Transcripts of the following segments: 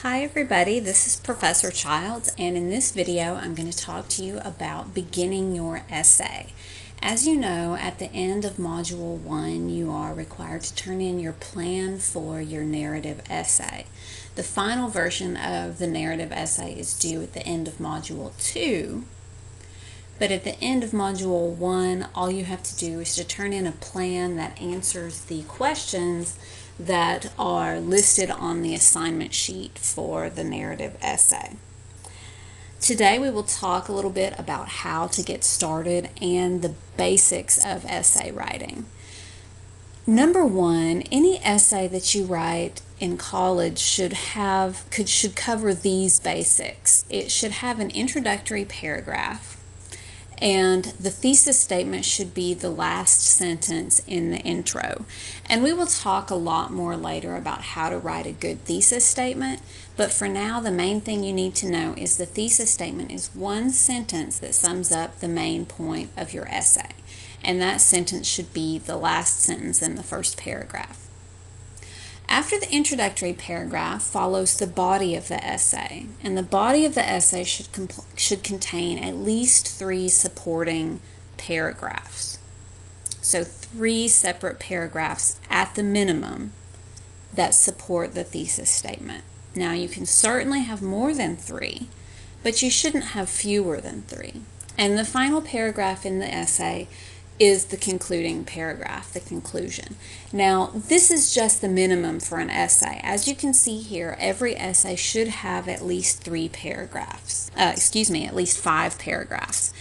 Hi everybody, this is Professor Childs, and in this video I'm going to talk to you about beginning your essay. As you know, at the end of Module 1 you are required to turn in your plan for your narrative essay. The final version of the narrative essay is due at the end of Module 2, but at the end of Module 1 all you have to do is to turn in a plan that answers the questions that are listed on the assignment sheet for the narrative essay. Today we will talk a little bit about how to get started and the basics of essay writing. Number one, any essay that you write in college should cover these basics. It should have an introductory paragraph, and the thesis statement should be the last sentence in the intro. And we will talk a lot more later about how to write a good thesis statement, but for now the main thing you need to know is the thesis statement is one sentence that sums up the main point of your essay, and that sentence should be the last sentence in the first paragraph. After the introductory paragraph follows the body of the essay, and the body of the essay should contain at least 3 supporting paragraphs. So 3 separate paragraphs at the minimum that support the thesis statement. Now you can certainly have more than 3, but you shouldn't have fewer than 3. And the final paragraph in the essay is the concluding paragraph, the conclusion. Now, this is just the minimum for an essay. As you can see here, every essay should have at least 3 paragraphs. At least 5 paragraphs.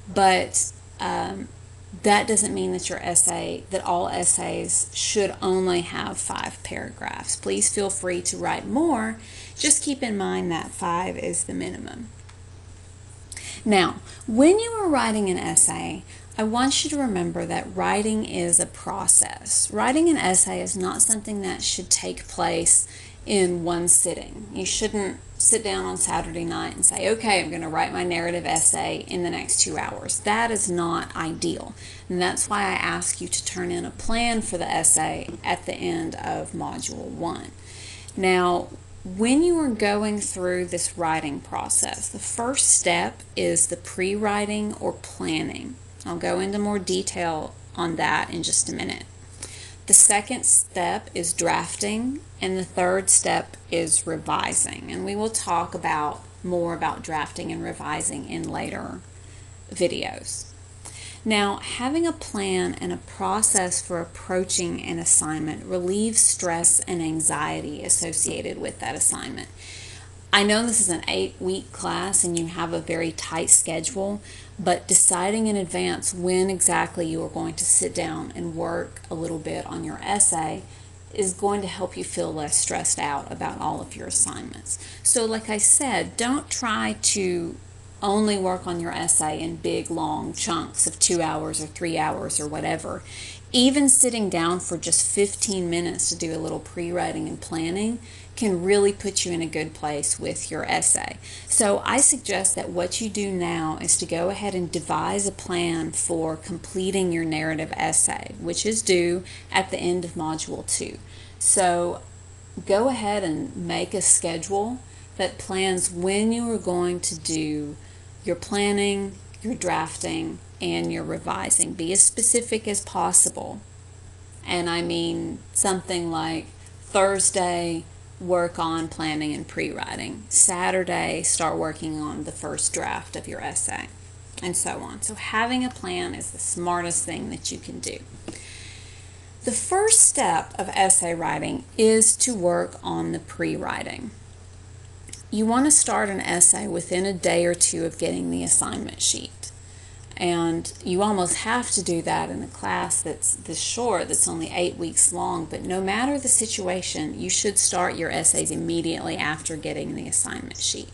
But that doesn't mean that all essays should only have 5 paragraphs. Please feel free to write more. Just keep in mind that 5 is the minimum. Now, when you are writing an essay, I want you to remember that writing is a process. Writing an essay is not something that should take place in one sitting. You shouldn't sit down on Saturday night and say, okay, I'm going to write my narrative essay in the next 2 hours. That is not ideal. And that's why I ask you to turn in a plan for the essay at the end of Module 1. Now, when you are going through this writing process, the first step is the pre-writing or planning. I'll go into more detail on that in just a minute. The second step is drafting, and the third step is revising. And we will talk more about drafting and revising in later videos. Now, having a plan and a process for approaching an assignment relieves stress and anxiety associated with that assignment. I know this is an 8-week class and you have a very tight schedule, but deciding in advance when exactly you are going to sit down and work a little bit on your essay is going to help you feel less stressed out about all of your assignments. So like I said, don't try to only work on your essay in big long chunks of 2 hours or 3 hours or whatever. Even sitting down for just 15 minutes to do a little pre-writing and planning can really put you in a good place with your essay. So I suggest that what you do now is to go ahead and devise a plan for completing your narrative essay, which is due at the end of Module 2. So go ahead and make a schedule that plans when you are going to do your planning, your drafting, and your revising. Be as specific as possible. And I mean something like Thursday, work on planning and pre-writing. Saturday, start working on the first draft of your essay, and so on. So having a plan is the smartest thing that you can do. The first step of essay writing is to work on the pre-writing. You want to start an essay within a day or 2 of getting the assignment sheet. And you almost have to do that in a class that's this short, that's only 8 weeks long. But no matter the situation, you should start your essays immediately after getting the assignment sheet.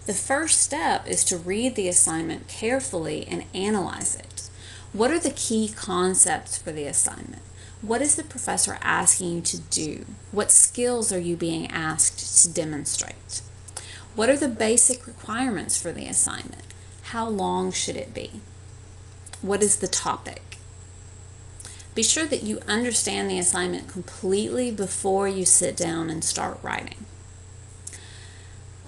The first step is to read the assignment carefully and analyze it. What are the key concepts for the assignment? What is the professor asking you to do? What skills are you being asked to demonstrate? What are the basic requirements for the assignment? How long should it be? What is the topic? Be sure that you understand the assignment completely before you sit down and start writing.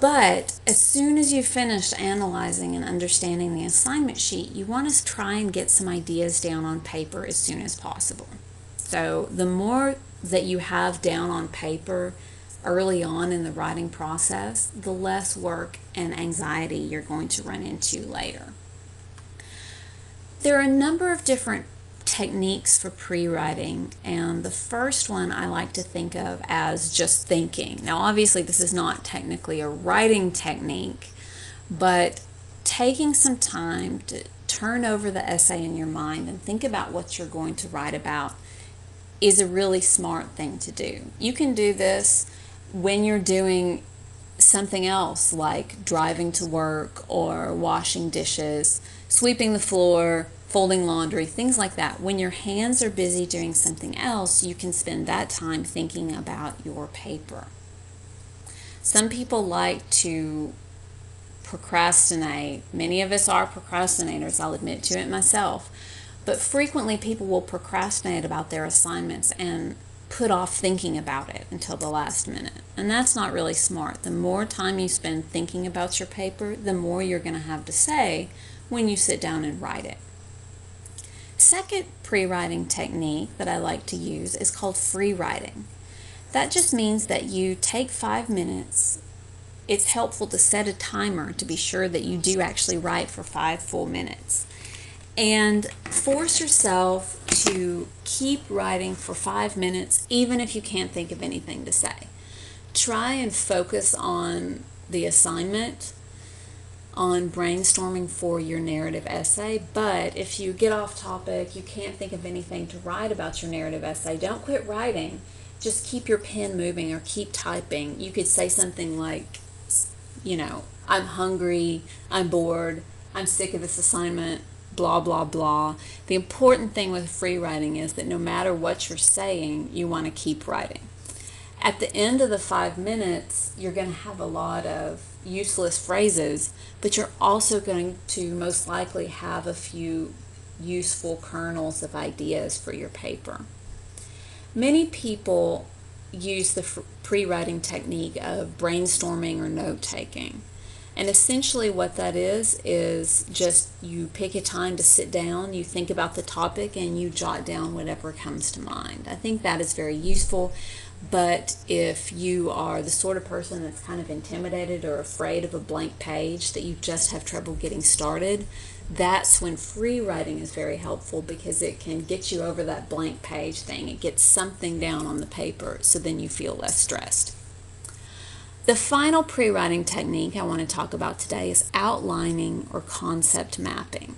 But as soon as you've finished analyzing and understanding the assignment sheet, you want to try and get some ideas down on paper as soon as possible. So the more that you have down on paper early on in the writing process, the less work and anxiety you're going to run into later. There are a number of different techniques for pre-writing, and the first one I like to think of as just thinking. Now obviously this is not technically a writing technique, but taking some time to turn over the essay in your mind and think about what you're going to write about is a really smart thing to do. You can do this when you're doing something else like driving to work or washing dishes, sweeping the floor, folding laundry, things like that. When your hands are busy doing something else, you can spend that time thinking about your paper. Some people like to procrastinate. Many of us are procrastinators, I'll admit to it myself. But frequently people will procrastinate about their assignments and put off thinking about it until the last minute. And that's not really smart. The more time you spend thinking about your paper, the more you're going to have to say when you sit down and write it. Second pre-writing technique that I like to use is called free writing. That just means that you take 5 minutes. It's helpful to set a timer to be sure that you do actually write for 5 full minutes. And force yourself to keep writing for 5 minutes even if you can't think of anything to say. Try and focus on the assignment, on brainstorming for your narrative essay, but if you get off topic, you can't think of anything to write about your narrative essay, don't quit writing. Just keep your pen moving or keep typing. You could say something like, I'm hungry, I'm bored, I'm sick of this assignment, blah, blah, blah. The important thing with free writing is that no matter what you're saying, you want to keep writing. At the end of the 5 minutes, you're going to have a lot of useless phrases, but you're also going to most likely have a few useful kernels of ideas for your paper. Many people use the pre-writing technique of brainstorming or note-taking. And essentially what that is just you pick a time to sit down, you think about the topic, and you jot down whatever comes to mind. I think that is very useful, but if you are the sort of person that's kind of intimidated or afraid of a blank page, that you just have trouble getting started, that's when free writing is very helpful because it can get you over that blank page thing. It gets something down on the paper so then you feel less stressed. The final pre-writing technique I want to talk about today is outlining or concept mapping.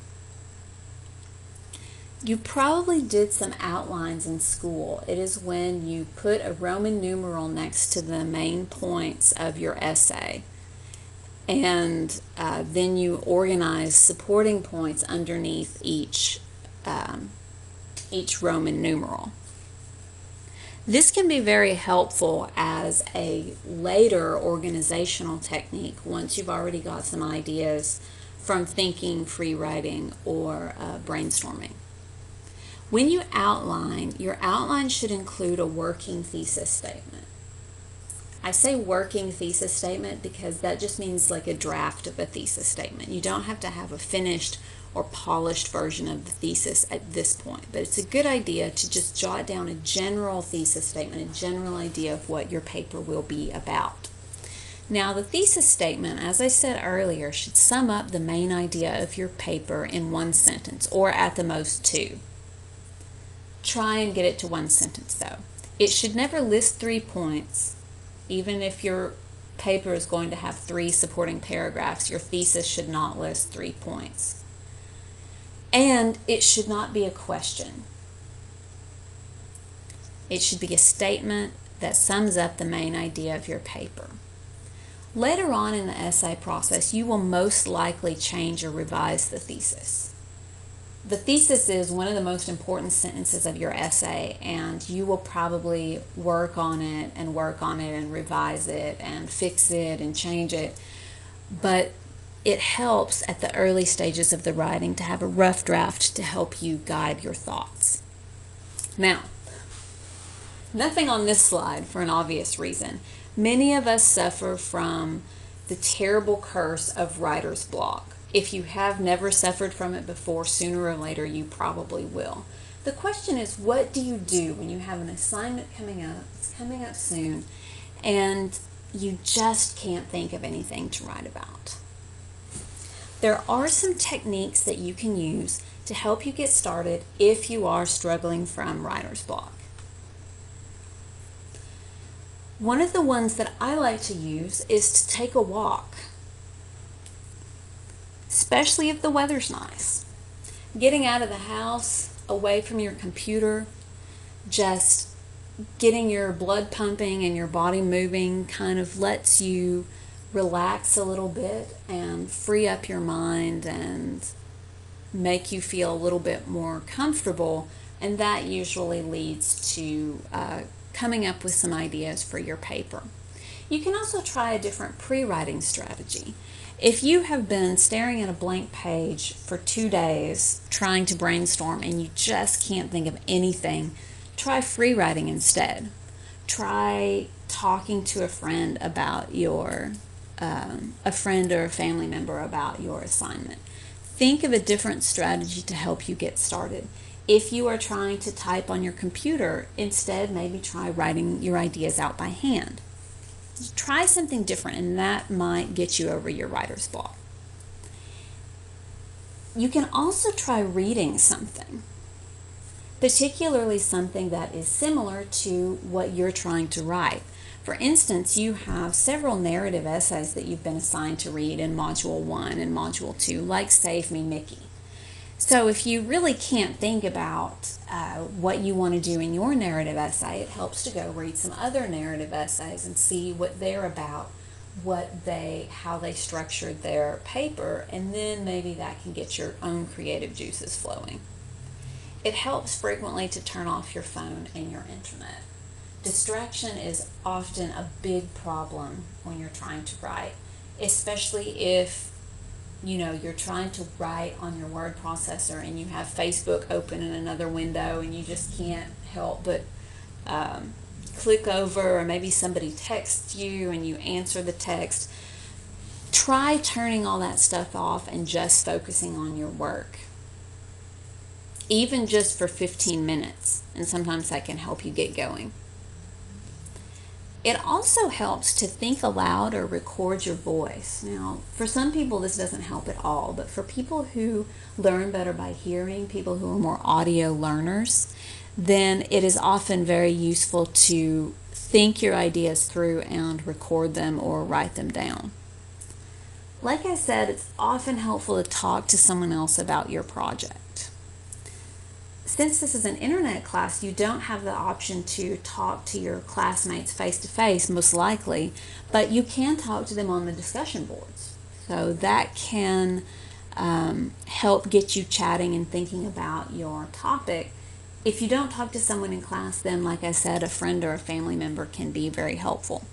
You probably did some outlines in school. It is when you put a Roman numeral next to the main points of your essay, and then you organize supporting points underneath each Roman numeral. This can be very helpful as a later organizational technique once you've already got some ideas from thinking, free writing, or brainstorming. When you outline, your outline should include a working thesis statement. I say working thesis statement because that just means like a draft of a thesis statement. You don't have to have a finished or polished version of the thesis at this point, but it's a good idea to just jot down a general thesis statement, a general idea of what your paper will be about. Now, the thesis statement, as I said earlier, should sum up the main idea of your paper in 1 sentence, or at the most 2. Try and get it to 1 sentence though. It should never list 3 points. Even if your paper is going to have 3 supporting paragraphs, your thesis should not list 3 points. And it should not be a question. It should be a statement that sums up the main idea of your paper. Later on in the essay process, you will most likely change or revise the thesis. The thesis is one of the most important sentences of your essay, and you will probably work on it and revise it and fix it and change it. But it helps at the early stages of the writing to have a rough draft to help you guide your thoughts. Now, nothing on this slide for an obvious reason. Many of us suffer from the terrible curse of writer's block. If you have never suffered from it before, sooner or later you probably will. The question is, what do you do when you have an assignment coming up, it's coming up soon, and you just can't think of anything to write about? There are some techniques that you can use to help you get started if you are struggling from writer's block. One of the ones that I like to use is to take a walk, especially if the weather's nice. Getting out of the house, away from your computer, just getting your blood pumping and your body moving kind of lets you relax a little bit and free up your mind and make you feel a little bit more comfortable, and that usually leads to coming up with some ideas for your paper. You can also try a different pre-writing strategy. If you have been staring at a blank page for 2 days trying to brainstorm and you just can't think of anything, try free writing instead. Try talking to a friend about a friend or a family member about your assignment. Think of a different strategy to help you get started. If you are trying to type on your computer, instead maybe try writing your ideas out by hand. Try something different, and that might get you over your writer's block. You can also try reading something, particularly something that is similar to what you're trying to write. For instance, you have several narrative essays that you've been assigned to read in Module 1 and Module 2, like Save Me Mickey. So if you really can't think about what you want to do in your narrative essay, it helps to go read some other narrative essays and see what they're about, how they structured their paper, and then maybe that can get your own creative juices flowing. It helps frequently to turn off your phone and your internet. Distraction is often a big problem when you're trying to write, especially if you're trying to write on your word processor and you have Facebook open in another window and you just can't help but click over, or maybe somebody texts you and you answer the text. Try turning all that stuff off and just focusing on your work, even just for 15 minutes, and sometimes that can help you get going. It also helps to think aloud or record your voice. Now, for some people this doesn't help at all, but for people who learn better by hearing, people who are more audio learners, then it is often very useful to think your ideas through and record them or write them down. Like I said, it's often helpful to talk to someone else about your project. Since this is an internet class, you don't have the option to talk to your classmates face-to-face, most likely, but you can talk to them on the discussion boards. So that can help get you chatting and thinking about your topic. If you don't talk to someone in class, then like I said, a friend or a family member can be very helpful.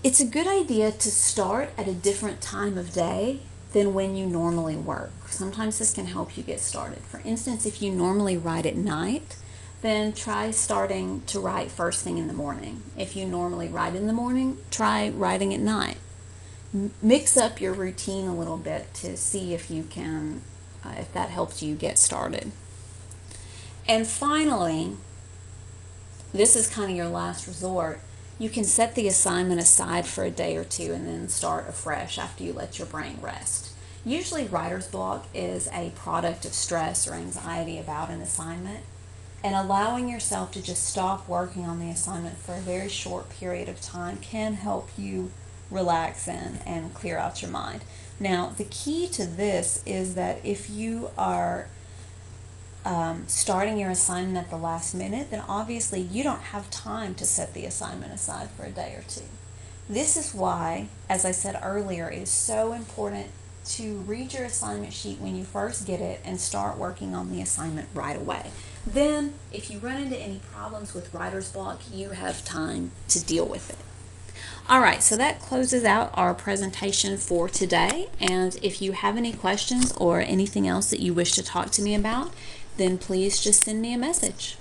It's a good idea to start at a different time of day than when you normally work. Sometimes this can help you get started. For instance, if you normally write at night, then try starting to write first thing in the morning. If you normally write in the morning, try writing at night. Mix up your routine a little bit to see if you can, if that helps you get started. And finally, this is kind of your last resort. You can set the assignment aside for a day or two and then start afresh after you let your brain rest. Usually writer's block is a product of stress or anxiety about an assignment, and allowing yourself to just stop working on the assignment for a very short period of time can help you relax and clear out your mind. Now, the key to this is that if you are starting your assignment at the last minute, then obviously you don't have time to set the assignment aside for a day or two. This is why, as I said earlier, it is so important to read your assignment sheet when you first get it and start working on the assignment right away. Then, if you run into any problems with writer's block, you have time to deal with it. Alright, so that closes out our presentation for today, and if you have any questions or anything else that you wish to talk to me about, then please just send me a message.